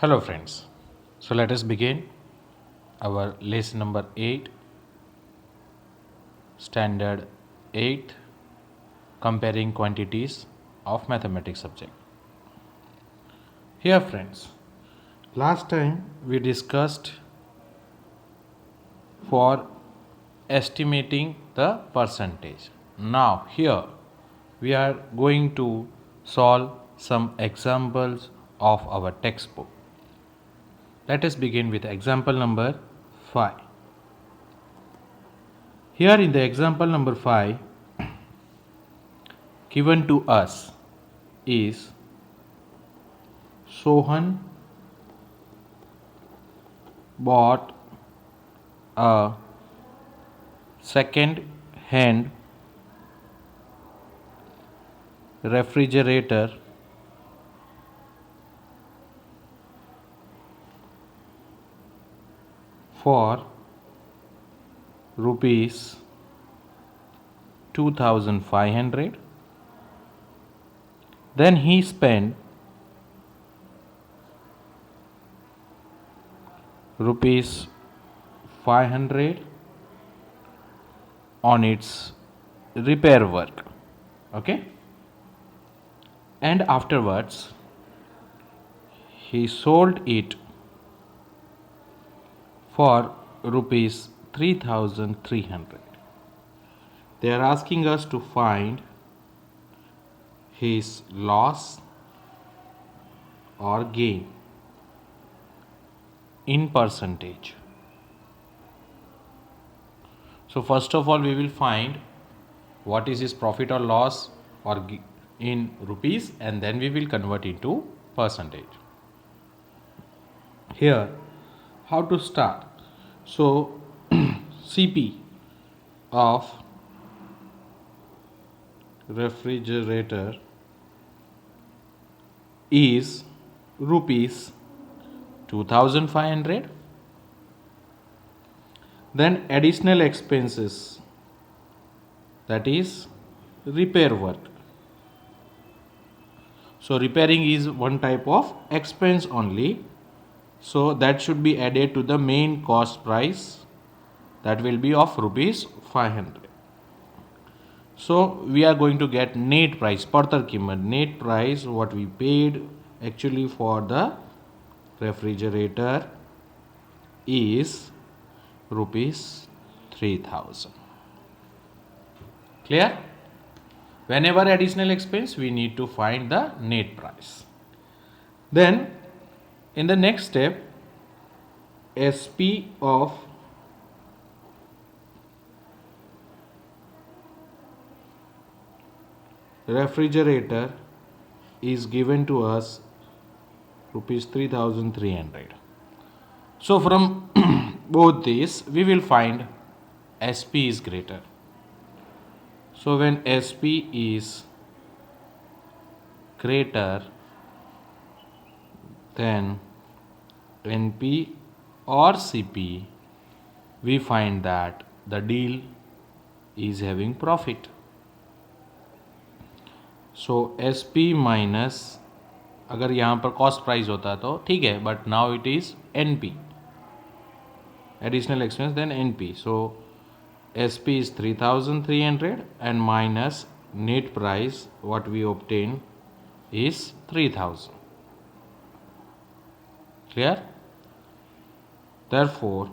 Hello friends. So let us begin our lesson number 8, standard 8, comparing quantities of mathematics subject. Here friends, last time we discussed for estimating the percentage. Now here we are going to solve some examples of our textbook. Let us begin with example number 5. Here in the example number 5, given to us is Sohan bought a second hand refrigerator for rupees 2500. Then he spent rupees 500 on its repair work. Okay, and afterwards he sold it for rupees 3300. They are asking us to find his loss or gain in percentage. So first of all we will find what is his profit or loss or in rupees, and then we will convert into percentage. Here how to start? So CP of refrigerator is rupees 2500. Then additional expenses, that is repair work. So repairing is one type of expense only, so that should be added to the main cost price, that will be of rupees 500. So we are going to get net price, Partar Kimmat, net price what we paid actually for the refrigerator is rupees 3000. Clear? Whenever additional expense we need to find the net price. Then in the next step, SP of refrigerator is given to us rupees 3300. So from both these we will find SP is greater. So when SP is greater than NP or CP, we find that the deal is having profit. So S P minus, अगर यहाँ पर cost price होता तो ठीक है, but now it is N P, additional expense, then N P. So S P is 3300 and minus net price what we obtain is 3000. Clear? Therefore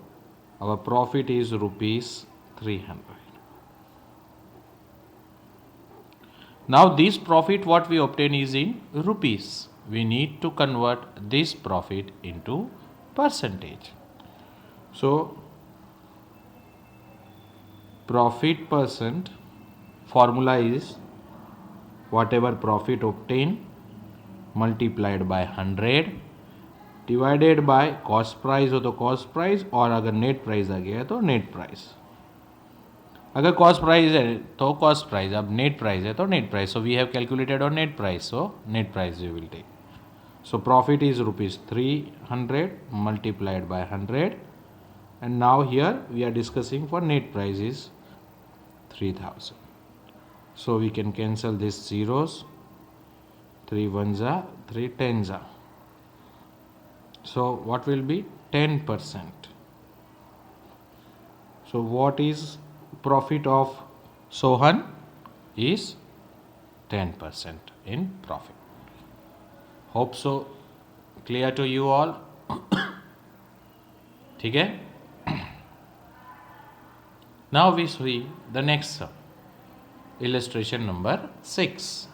our profit is rupees 300. Now this profit what we obtain is in rupees. We need to convert this profit into percentage. So profit percent formula is whatever profit obtained multiplied by 100 divided by cost price हो तो cost price, और अगर net price आ गया तो net price. अगर cost price है तो cost price, अब नेट प्राइस है तो net price. So we have calculated on net price, so net price we will take. So profit is rupees 300 multiplied by 100, and now here we are discussing for net price is 3000. So we can cancel this zeros, 3 1 जा 3 10 जा. So what will be 10%? So what is profit of Sohan? Is 10% in profit. Hope so clear to you all. ठीक है. Now we see the next illustration number 6.